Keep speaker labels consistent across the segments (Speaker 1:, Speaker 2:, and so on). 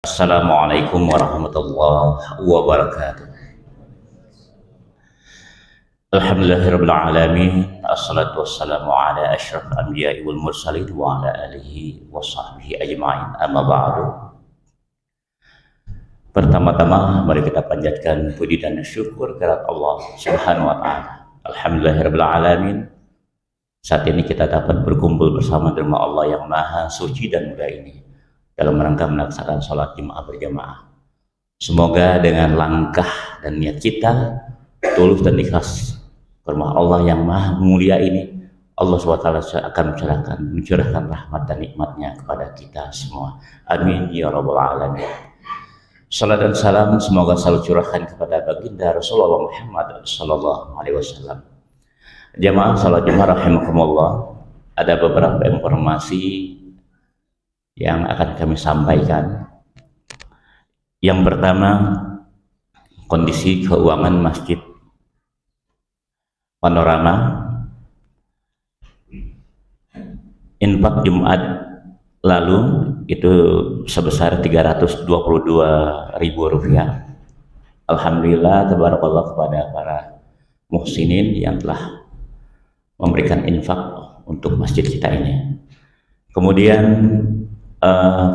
Speaker 1: Assalamualaikum warahmatullahi wabarakatuh. Alhamdulillahirabbil alamin. Assalatu wassalamu ala asyrafil anbiya'i wal mursalin wa ala alihi wa sahbihi ajma'in. Amma ba'du. Pertama-tama mari kita panjatkan puji dan syukur kepada Allah Subhanahu wa taala. Alhamdulillahirabbil alamin. Saat ini kita dapat berkumpul bersama di rumah Allah yang Maha Suci dan Mulia ini dalam rangka melaksanakan sholat Jumat berjamaah. Semoga dengan langkah dan niat kita tulus dan ikhlas ke rumah Allah yang Maha Mulia ini, Allah SWT akan mencurahkan rahmat dan nikmatnya kepada kita semua. Amin ya rabbal alamin. Salat dan salam semoga selalu curahkan kepada baginda Rasulullah Muhammad sallallahu alaihi wasallam. Jamaah salat Jumat rahimakumullah, ada beberapa informasi yang akan kami sampaikan. Yang pertama, kondisi keuangan Masjid Panorama. Infak Jumat lalu itu sebesar Rp322.000. Alhamdulillah, tabarakallah kepada para muhsinin yang telah memberikan infak untuk masjid kita ini. Kemudian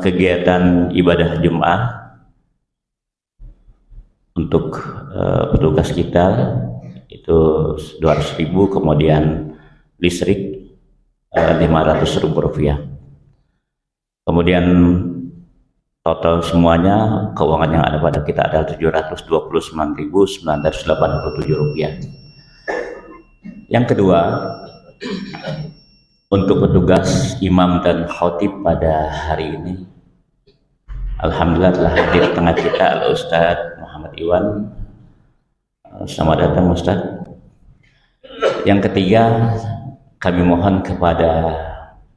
Speaker 1: kegiatan ibadah Jumat untuk petugas kita itu 200.000, kemudian listrik Rp500.000. Kemudian total semuanya keuangan yang ada pada kita adalah Rp729.987. Yang kedua, untuk petugas imam dan khotib pada hari ini, alhamdulillah telah hadir di tengah kita Al-Ustaz Muhammad Iwan. Selamat datang Ustaz. Yang ketiga, kami mohon kepada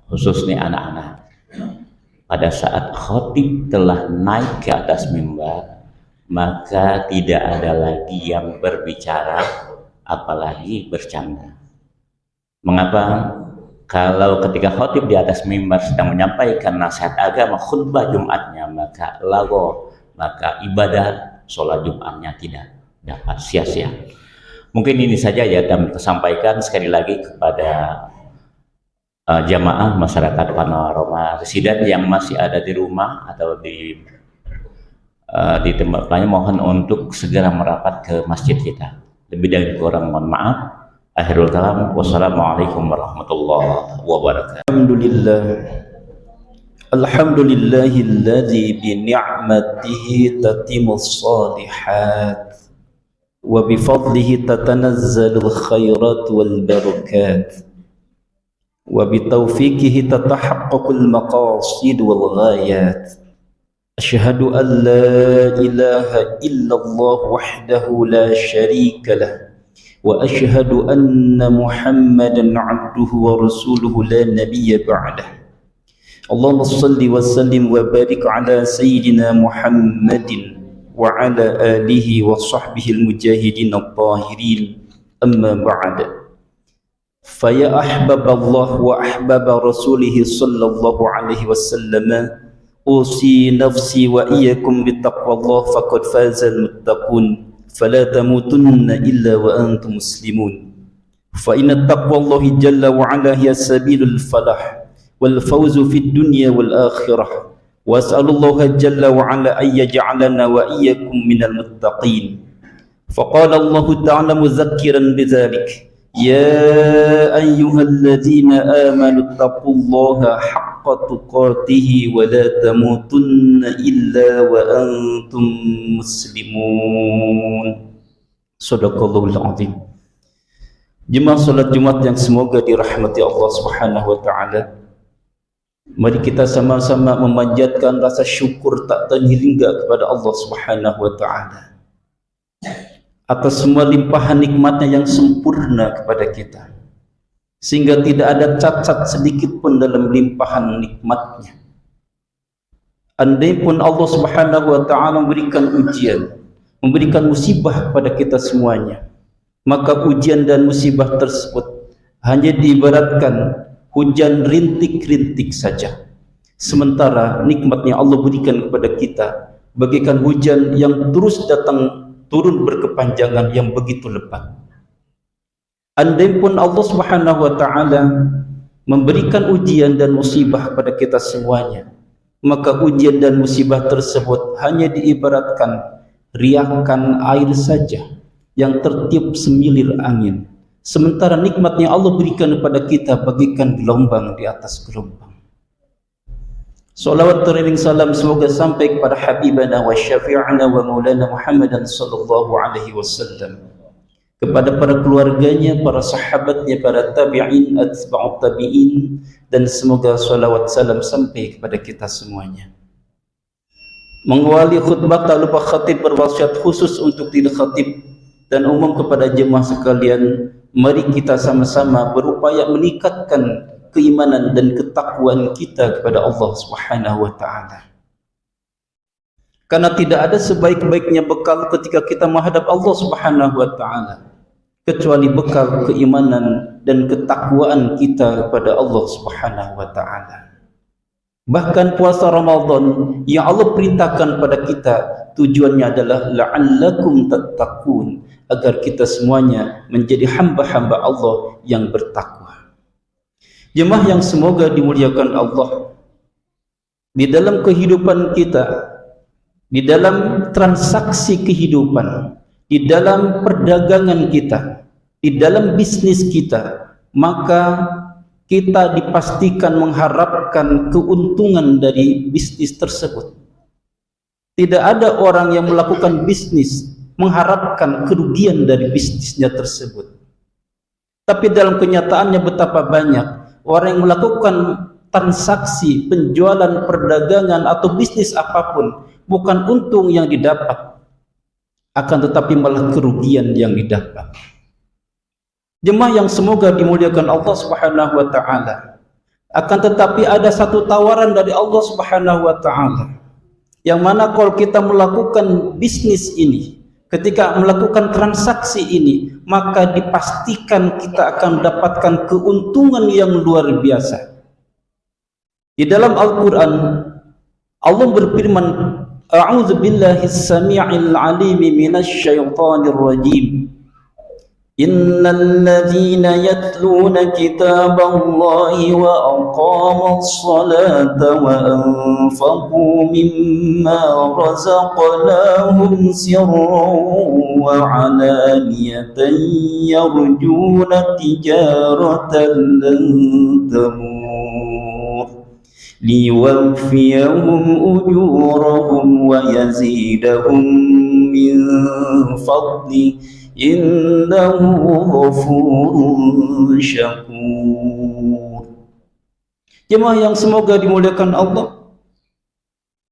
Speaker 1: khususnya anak-anak, pada saat khotib telah naik ke atas mimbar, maka tidak ada lagi yang berbicara apalagi bercanda. Mengapa? Kalau ketika khotib di atas mimbar sedang menyampaikan nasihat agama, khutbah Jumatnya, maka ibadah sholat Jumatnya tidak dapat sia-sia. Mungkin ini saja ya yang kita sampaikan. Sekali lagi kepada jamaah masyarakat Panorama Residen yang masih ada di rumah atau di tempat lain, mohon untuk segera merapat ke masjid kita. Lebih dari kurang mohon maaf. Akhirul kalam, wassalamualaikum warahmatullahi wabarakatuh.
Speaker 2: Alhamdulillahilladzi bi ni'matihi tatimmus shalihat wa bi fadlihi tatanazzalul khairat wal barakat wa bi taufiqihi tatahaqqaqul maqasid wal ghayat. Asyhadu an la ilaha illallah wahdahu la syarika lah wa asyhadu anna Muhammadan 'abduhu wa rasuluhu la nabiyya ba'dah. Allahumma shalli wa sallim wa barik ala sayyidina Muhammadin wa ala alihi wa sahbihi al-mujahidin at-tahirin. Amma ba'd. Fa ya ahbaballah wa ahbaba rasulih sallallahu alaihi wasallam, usi nafsi wa iyyakum bittaqwallah faqad fazal muttaqun. فلا تموتن إلا وأنتم مسلمون فإن التقوى الله جل وعلا هي سبيل الفلاح والفوز في الدنيا والآخرة وأسأل الله جل وعلا أن يجعلنا وإياكم من المتقين. فقال الله تعالى مذكرا بذلك: يا أيها الذين آمنوا اتقوا الله حق تقاته ولا تموتن إلا وأنتم مسلمون. Sadaqallahul azim. Jemaah salat Jumat yang semoga dirahmati Allah Subhanahu wa taala, mari kita sama-sama memanjatkan rasa syukur tak terhingga kepada Allah Subhanahu wa taala atas semua limpahan nikmatnya yang sempurna kepada kita, sehingga tidak ada cacat sedikit pun dalam limpahan nikmatnya. Andai pun Allah Subhanahu wa taala memberikan ujian, memberikan musibah pada kita semuanya, maka ujian dan musibah tersebut hanya diibaratkan hujan rintik-rintik saja, Sementara nikmatnya Allah berikan kepada kita bagaikan hujan yang terus datang turun berkepanjangan yang begitu lebat. Andai pun Allah Subhanahu wa taala memberikan ujian dan musibah pada kita semuanya, maka ujian dan musibah tersebut hanya diibaratkan riakan air saja yang tertiup semilir angin. Sementara nikmatnya Allah berikan kepada kita bagaikan gelombang di atas gelombang. Salawat teriring salam semoga sampai kepada Habibana wa syafi'ana wa maulana Muhammadan sallallahu alaihi wasallam, kepada para keluarganya, para sahabatnya, para tabi'in, atba'ut tabi'in, dan semoga salawat salam sampai kepada kita semuanya. Mengawali khutbah tak lupa khatib berwasiat khusus untuk diri khatib dan umum kepada jemaah sekalian, mari kita sama-sama berupaya meningkatkan keimanan dan ketakwaan kita kepada Allah Subhanahu wa taala. Karena tidak ada sebaik-baiknya bekal ketika kita menghadap Allah Subhanahu wa taala kecuali bekal keimanan dan ketakwaan kita kepada Allah Subhanahu wa taala. Bahkan puasa Ramadan yang Allah perintahkan pada kita tujuannya adalah la'allakum tattaqun, agar kita semuanya menjadi hamba-hamba Allah yang bertakwa. Jemaah yang semoga dimuliakan Allah, di dalam kehidupan kita, di dalam transaksi kehidupan, di dalam perdagangan kita, di dalam bisnis kita, maka kita dipastikan mengharapkan keuntungan dari bisnis tersebut. Tidak ada orang yang melakukan bisnis mengharapkan kerugian dari bisnisnya tersebut. Tapi dalam kenyataannya betapa banyak orang yang melakukan transaksi, penjualan, perdagangan atau bisnis apapun, bukan untung yang didapat, akan tetapi malah kerugian yang didapat. Jemaah yang semoga dimuliakan Allah Subhanahu wa taala, akan tetapi ada satu tawaran dari Allah Subhanahu wa taala, yang mana kalau kita melakukan bisnis ini, ketika melakukan transaksi ini, maka dipastikan kita akan mendapatkan keuntungan yang luar biasa. Di dalam Al-Quran, Allah berfirman, A'udzu billahi as-sami'il 'alim minasy syaithanir rajim. Innal ladzina yatluna kitaballahi wa aqamus salata wa anfaqu mimma razaqnahum sirran wa 'alaniyatan yarjuna tijaratan lan tamur liwaffiyahum ujurahum wa yazidahum min fadli innahu ghafurun syakur. Jemaah yang semoga dimuliakan Allah,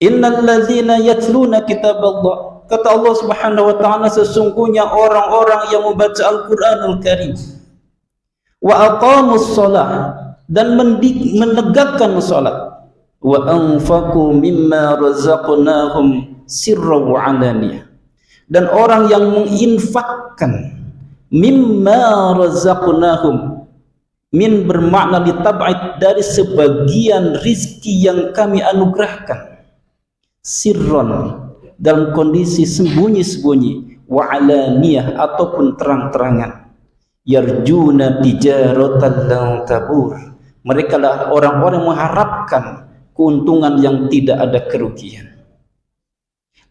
Speaker 2: innal ladzina yatluna kitaballah, kata Allah Subhanahu wa taala, sesungguhnya orang-orang yang membaca Al-Qur'anul Karim, wa aqamus shalah, dan menegakkan salat, wa anfaqu mimma razaqnahum sirran wa 'alaniyah, dan orang yang menginfakkan mimma razaqnahum, min bermakna ditab'id, dari sebagian rizki yang kami anugerahkan, sirron, dalam kondisi sembunyi-sembunyi, wa alaniyah, ataupun terang-terangan, yarjuna tijaratan lan tabur, mereka lah orang-orang yang mengharapkan keuntungan yang tidak ada kerugian.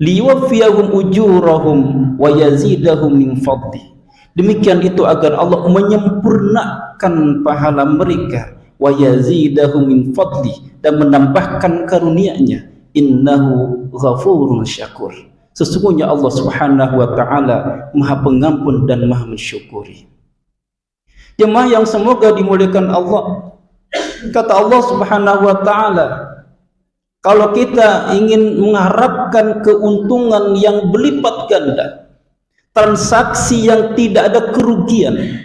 Speaker 2: Liwaffiyahum ujurahum wa yazidahum min fadli, demikian itu agar Allah menyempurnakan pahala mereka, wa yazidahum min fadli, dan menambahkan karunia-Nya. Innahu ghafurun syakur, sesungguhnya Allah Subhanahu wa taala Maha Pengampun dan Maha Mensyukuri. Jemaah yang semoga dimuliakan Allah, kata Allah Subhanahu wa taala, kalau kita ingin mengharapkan keuntungan yang berlipat ganda, transaksi yang tidak ada kerugian,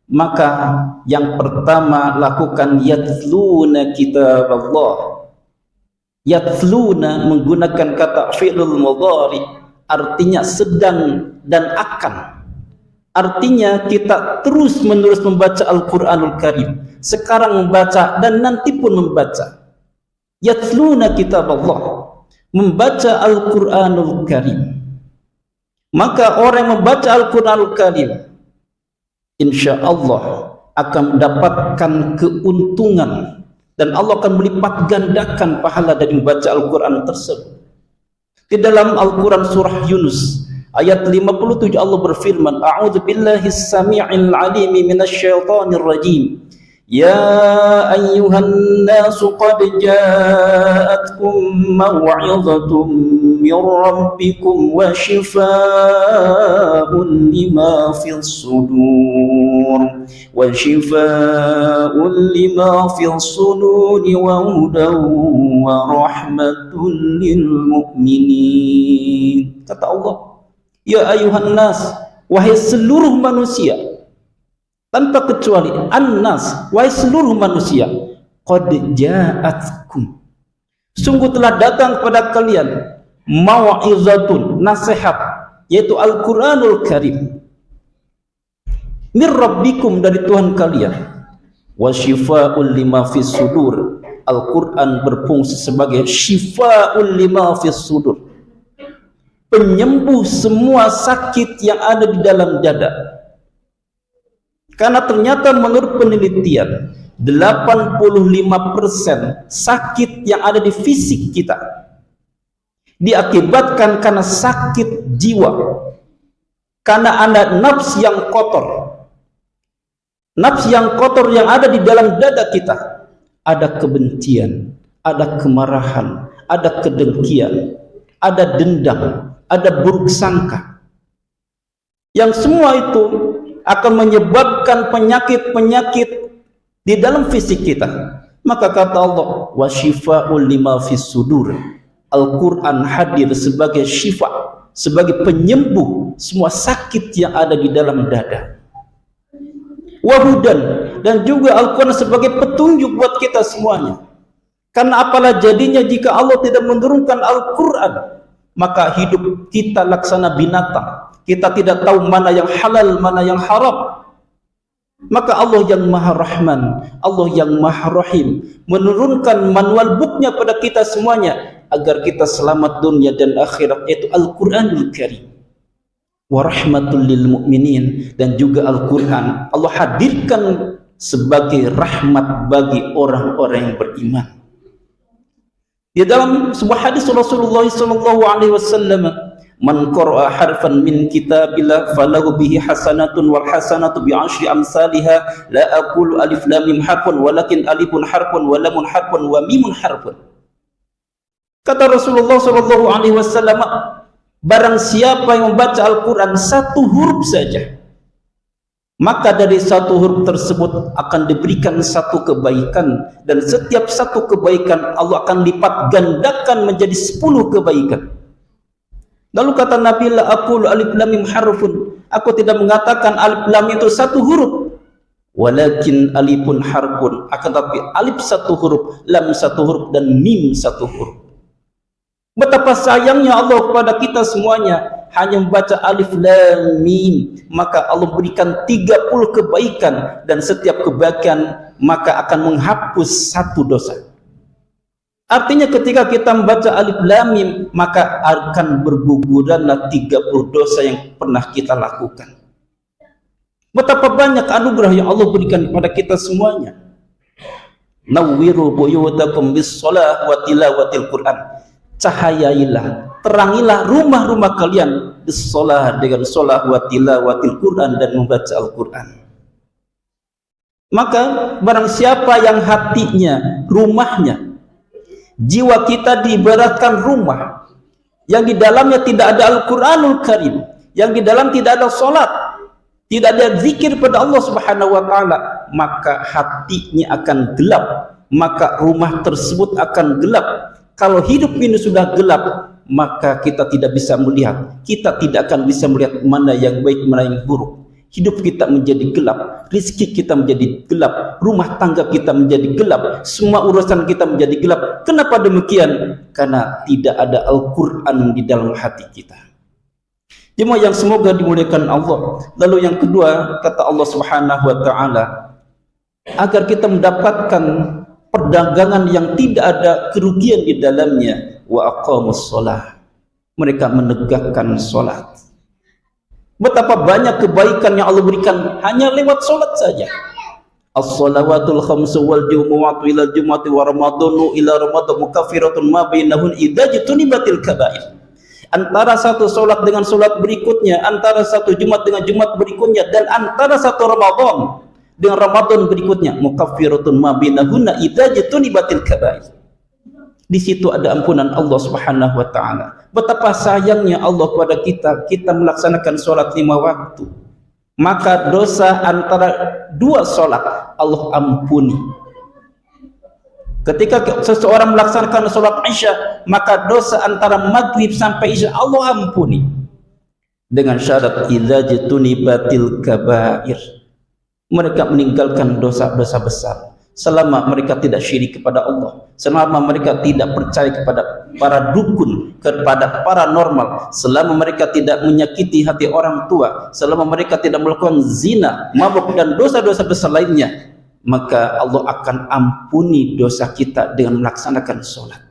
Speaker 2: maka yang pertama lakukan yatluna kitaballah. Yatluna menggunakan kata fi'lul mudhari, artinya sedang dan akan. Artinya kita terus menerus membaca Al-Quranul Karim, sekarang membaca dan nanti pun membaca. yatluna kitab Allah, membaca Al-Quranul Karim. Maka orang yang membaca Al-Quranul Karim, insya Allah akan mendapatkan keuntungan, dan Allah akan melipat gandakan pahala dari membaca Al-Quran tersebut. Di dalam Al-Quran surah Yunus ayat 57 Allah berfirman, A'udzu billahi as-sami'il 'alimi minasyaitonir rajim. Ya ayyuhan nasu qad ja'atkum maw'izatun min rabbikum wa shifaa'un lima fis sudur wa hudan wa rahmatun lil mu'minin. Kata Allah, ya ayyuhan nas, wahai seluruh manusia, tanpa kecuali, an-nas, wahai seluruh manusia, qad ja'atkum, sungguh telah datang kepada kalian, mau'izatun, nasihat, yaitu Al-Quranul Karim, mir rabbikum, dari Tuhan kalian, wa shifa'ul lima fis sudur, Al-Quran berfungsi sebagai shifa'ul lima fis sudur, penyembuh semua sakit yang ada di dalam dada. Karena ternyata menurut penelitian 85% sakit yang ada di fisik kita diakibatkan karena sakit jiwa, karena ada nafs yang kotor. Nafs yang kotor yang ada di dalam dada kita, ada kebencian, ada kemarahan, ada kedengkian, ada dendam, ada buruk sangka, yang semua itu akan menyebabkan penyakit-penyakit di dalam fisik kita. Maka kata Allah, wa shifa'ul lima fis sudur, Al-Quran hadir sebagai syifa, sebagai penyembuh semua sakit yang ada di dalam dada. Wa hudan, dan juga Al-Quran sebagai petunjuk buat kita semuanya. Karena apalah jadinya jika Allah tidak menurunkan Al-Quran, maka hidup kita laksana binatang. Kita tidak tahu mana yang halal, mana yang haram. Maka Allah yang Maha Rahman, Allah yang Maha Rahim, menurunkan manual booknya pada kita semuanya, agar kita selamat dunia dan akhirat, yaitu Al-Quranul Karim. Wa rahmatul lil mu'minin, dan juga Al-Quran Allah hadirkan sebagai rahmat bagi orang-orang yang beriman. Di dalam sebuah hadis Rasulullah SAW, man qara'a harfan min kitabillah falahu bihi hasanatun wal hasanatu bi 'ashri amsalha, la aqulu alif lam mim harfun walakin alifun harfun wa lamun harfun wa mimun harfun. Kata Rasulullah SAW, barang siapa yang membaca Al-Quran satu huruf saja, maka dari satu huruf tersebut akan diberikan satu kebaikan, dan setiap satu kebaikan Allah akan lipat gandakan menjadi 10 kebaikan. Lalu kata Nabi, la aqulu alif lam mim harfun, aku tidak mengatakan alif lam itu satu huruf, walakin alifun harfun, akan tapi alif satu huruf, lam satu huruf, dan mim satu huruf. Betapa sayangnya Allah kepada kita semuanya, hanya membaca alif lam mim, maka Allah berikan 30 kebaikan, dan setiap kebaikan maka akan menghapus satu dosa. Artinya ketika kita membaca alif lam mim, maka akan berguguranlah 30 dosa yang pernah kita lakukan. Betapa banyak anugerah yang Allah berikan kepada kita semuanya. Nawwiru buyutakum bis-shalah wa tilawatil Qur'an. Cahayailah, terangilah rumah-rumah kalian bis-shalah, dengan shalah, wa tilawatil Qur'an, dan membaca Al-Qur'an. Maka barang siapa yang hatinya, rumahnya, jiwa kita diibaratkan rumah yang di dalamnya tidak ada Al-Quranul Karim, yang di dalam tidak ada salat, tidak ada zikir pada Allah Subhanahu wa taala, maka hatinya akan gelap, maka rumah tersebut akan gelap. Kalau hidup ini sudah gelap, maka kita tidak bisa melihat, kita tidak akan bisa melihat mana yang baik, mana yang buruk. Hidup kita menjadi gelap, rizki kita menjadi gelap, rumah tangga kita menjadi gelap, semua urusan kita menjadi gelap. Kenapa demikian? Karena tidak ada Al-Quran di dalam hati kita. Jemaah yang semoga dimuliakan Allah. Lalu yang kedua, kata Allah Subhanahu wa taala, agar kita mendapatkan perdagangan yang tidak ada kerugian di dalamnya. Wa aqamus shalah, mereka menegakkan salat. Betapa banyak kebaikan yang Allah berikan hanya lewat salat saja. As-salawatul khamsu wal jumu'atu ila jumu'ati wa ramadhanu ila ramadhan mukaffiratun ma bainahun idza jutunibatil kaba'ir. Antara satu salat dengan salat berikutnya, antara satu Jumat dengan Jumat berikutnya, dan antara satu Ramadan dengan Ramadan berikutnya, mukaffiratun ma bainahunna idza jutunibatil kaba'ir. Di situ ada ampunan Allah Subhanahu wa taala. Betapa sayangnya Allah kepada kita melaksanakan salat 5 waktu. Maka dosa antara 2 salat Allah ampuni. Ketika seseorang melaksanakan salat Isya, maka dosa antara maghrib sampai Isya Allah ampuni. Dengan syarat idza jutunibatil kaba'ir. Mereka meninggalkan dosa-dosa besar selama mereka tidak syirik kepada Allah, selama mereka tidak percaya kepada para dukun, kepada paranormal, selama mereka tidak menyakiti hati orang tua, selama mereka tidak melakukan zina, mabuk dan dosa-dosa besar lainnya, maka Allah akan ampuni dosa kita dengan melaksanakan sholat.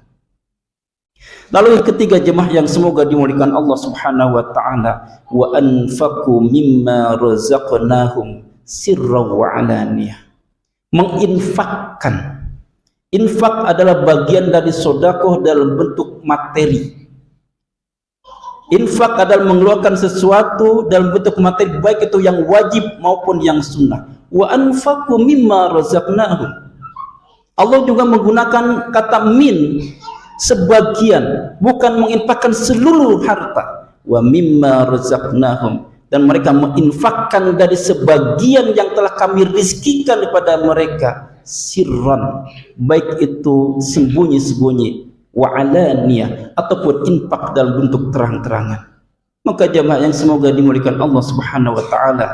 Speaker 2: Lalu yang ketiga jemaah yang semoga dimuliakan Allah Subhanahu wa taala, wa anfaqu mimma razaqnahum sirran wa alaniyah. Menginfakkan. Infak adalah bagian dari sedekah dalam bentuk materi. Infak adalah mengeluarkan sesuatu dalam bentuk materi, baik itu yang wajib maupun yang sunnah. Wa anfaqu mimma razaqnahum. Allah juga menggunakan kata min, sebagian, bukan menginfakkan seluruh harta. Wa mimma razaqnahum, dan mereka menginfakkan dari sebagian yang telah kami rizkikan kepada mereka, sirran, baik itu sembunyi-sembunyi, wa alaniyah, ataupun infak dalam bentuk terang-terangan. Maka jemaah yang semoga dimuliakan Allah Subhanahu wa taala,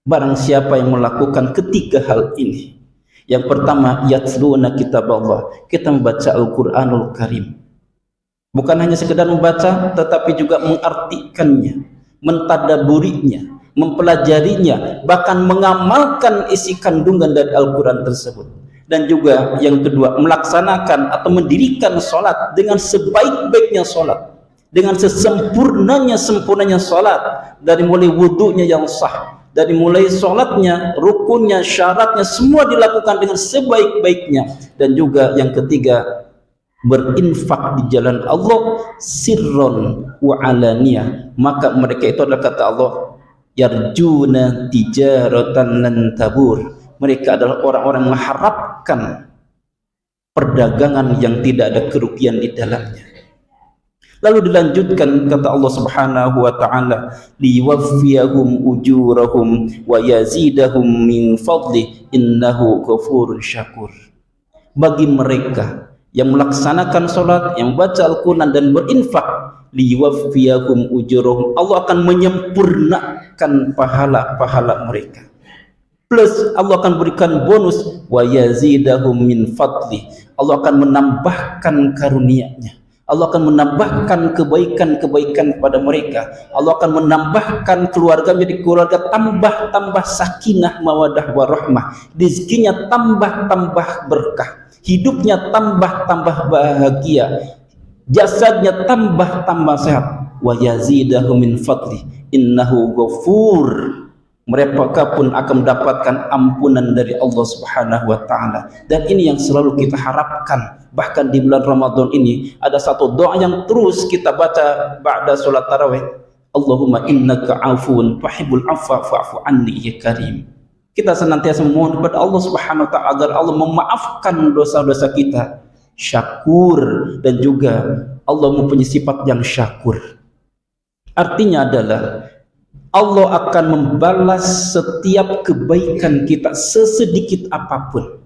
Speaker 2: barang siapa yang melakukan ketiga hal ini, yang pertama yatluna kitab Allah, kita membaca Al-Qur'anul Karim, bukan hanya sekedar membaca tetapi juga mengartikannya, mentadaburinya, mempelajarinya, bahkan mengamalkan isi kandungan dari Al-Quran tersebut. Dan juga yang kedua, melaksanakan atau mendirikan sholat dengan sebaik-baiknya sholat, dengan sesempurnanya sholat, dari mulai wudhunya yang sah, dari mulai sholatnya, rukunnya, syaratnya, semua dilakukan dengan sebaik-baiknya. Dan juga yang ketiga, berinfak di jalan Allah sirron wa alaniyah, maka mereka itu adalah kata Allah yarjuna tijaratan lan tabur, mereka adalah orang-orang mengharapkan perdagangan yang tidak ada kerugian di dalamnya. Lalu dilanjutkan kata Allah Subhanahu wa taala, liwaffiyahum ujurahum wa yazidahum min fadli innahu ghafurun syakur. Bagi mereka yang melaksanakan sholat, yang baca Al-Quran dan berinfak, liwaffiyahum ujurahum, Allah akan menyempurnakan pahala-pahala mereka. Plus Allah akan berikan bonus, wa yazidahum min fadli, Allah akan menambahkan karunia-Nya, Allah akan menambahkan kebaikan-kebaikan kepada mereka, Allah akan menambahkan keluarga menjadi keluarga tambah sakinah mawadah warahmah, rezekinya tambah berkah, hidupnya tambah bahagia, jasadnya tambah sehat. Wa yazidahum min fadli innahu ghafur, mereka pun akan mendapatkan ampunan dari Allah Subhanahu wa taala. Dan ini yang selalu kita harapkan. Bahkan di bulan Ramadan ini ada satu doa yang terus kita baca ba'da salat tarawih, Allahumma innaka afuun tuhibbul afwa fa'fu anni ya karim. Kita senantiasa memohon kepada Allah Subhanahu wa taala agar Allah memaafkan dosa-dosa kita, syakur, dan juga Allah mempunyai sifat yang syakur. Artinya adalah Allah akan membalas setiap kebaikan kita sesedikit apapun.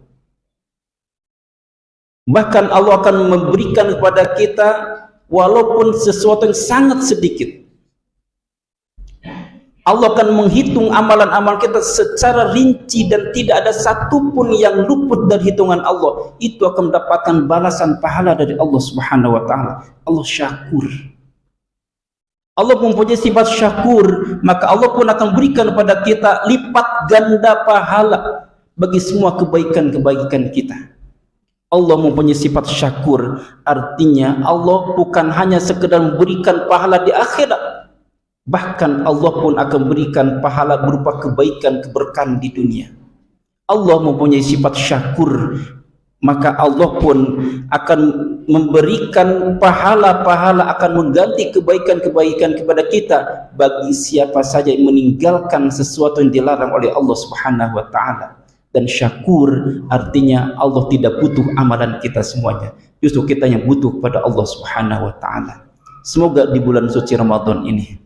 Speaker 2: Bahkan Allah akan memberikan kepada kita walaupun sesuatu yang sangat sedikit. Allah akan menghitung amalan-amalan kita secara rinci dan tidak ada satupun yang luput dari hitungan Allah. Itu akan mendapatkan balasan pahala dari Allah Subhanahu wa taala. Allah syakur. Allah mempunyai sifat syakur, maka Allah pun akan berikan kepada kita lipat ganda pahala bagi semua kebaikan-kebaikan kita. Allah mempunyai sifat syakur, artinya Allah bukan hanya sekedar memberikan pahala di akhirat, bahkan Allah pun akan berikan pahala berupa kebaikan, keberkahan di dunia. Allah mempunyai sifat syakur, maka Allah pun akan memberikan pahala-pahala, akan mengganti kebaikan-kebaikan kepada kita bagi siapa saja yang meninggalkan sesuatu yang dilarang oleh Allah Subhanahu wa taala. Dan syakur artinya Allah tidak butuh amalan kita semuanya, justru kita yang butuh pada Allah Subhanahu wa taala. Semoga di bulan suci Ramadan ini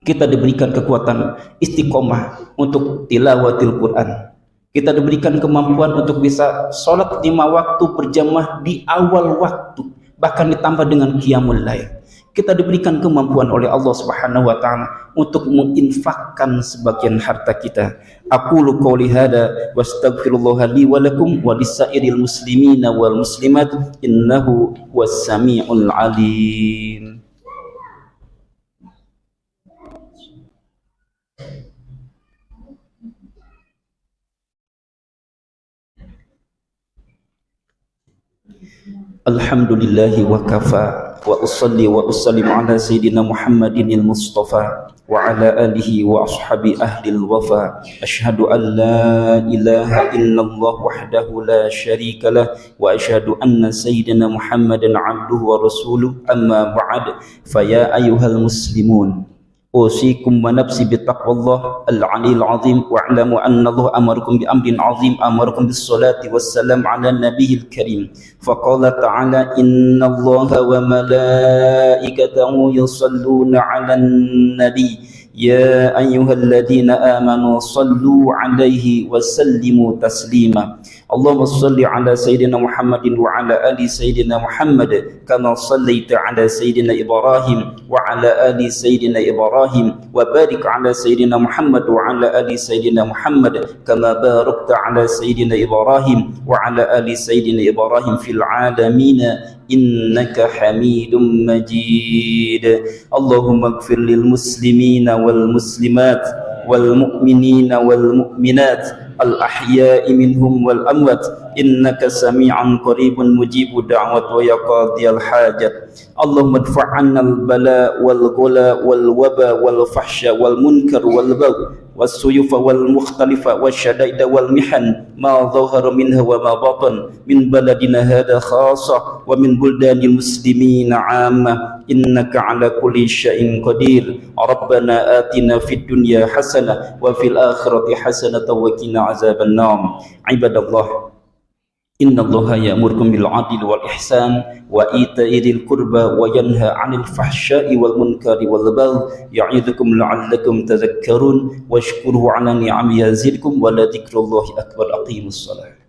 Speaker 2: kita diberikan kekuatan istiqomah untuk tilawatil Quran. Kita diberikan kemampuan untuk bisa sholat 5 waktu berjamaah di awal waktu, bahkan ditambah dengan qiyamul lail. Kita diberikan kemampuan oleh Allah Subhanahu wa taala untuk menginfakkan sebagian harta kita. Aqulu qouli hada wastaghfirullaha li wa lakum wa lisairil muslimina wal muslimat innahu huwas samiul alim. Alhamdulillahi wa kafa wa usalli wa usallim ala sayyidina Muhammadin al-Mustafa wa ala alihi wa ashabi ahli al-wafa. Ashhadu an la ilaha illallah wahdahu la sharika lah wa ashhadu anna sayyidina Muhammadan abduhu wa rasuluh. Amma ba'd, faya ayyuhal muslimun, أوصيكم ونفسي بتقوى الله العلي العظيم واعلموا أن الله أمركم بأمر عظيم أمركم بالصلاة والسلام على النبي الكريم فقال تعالى إن الله وملائكته يصلون على النبي يا أيها الذين آمنوا صلوا عليه وسلموا تسليما اللهم صل على سيدنا محمد وعلى آل سيدنا محمد كما صليت على سيدنا إبراهيم وعلى آل سيدنا إبراهيم وبارك على سيدنا محمد وعلى آل سيدنا محمد كما باركت على سيدنا إبراهيم وعلى آل سيدنا إبراهيم في العالمين إنك حميد مجيد اللهم اغفر للمسلمين والمسلمات والمؤمنين والمؤمنات الأحياء منهم والأموات إنك سميع قريب مجيب الدعوات ويا قاضي الحاجات اللهم ادفع عنا البلاء والغلا والوبا والفحش والمنكر والبغي والسيوف والمختلفة والشدائد والمحن ما ظهر منها وما بطن من بلدنا هذا خاصة ومن بلدان المسلمين عامة إنك على كل شيء قدير ربنا آتنا في الدنيا حسنة وفي الآخرة حسنة وقنا عذاب النار عباد الله إن الله يأمركم بالعدل والإحسان وإيتاء ذي القربى وينهى عن الفحشاء والمنكر والبغي يعظكم لعلكم تذكرون واشكروا على نعمه يزدكم ولذكر الله أكبر أقيموا الصلاة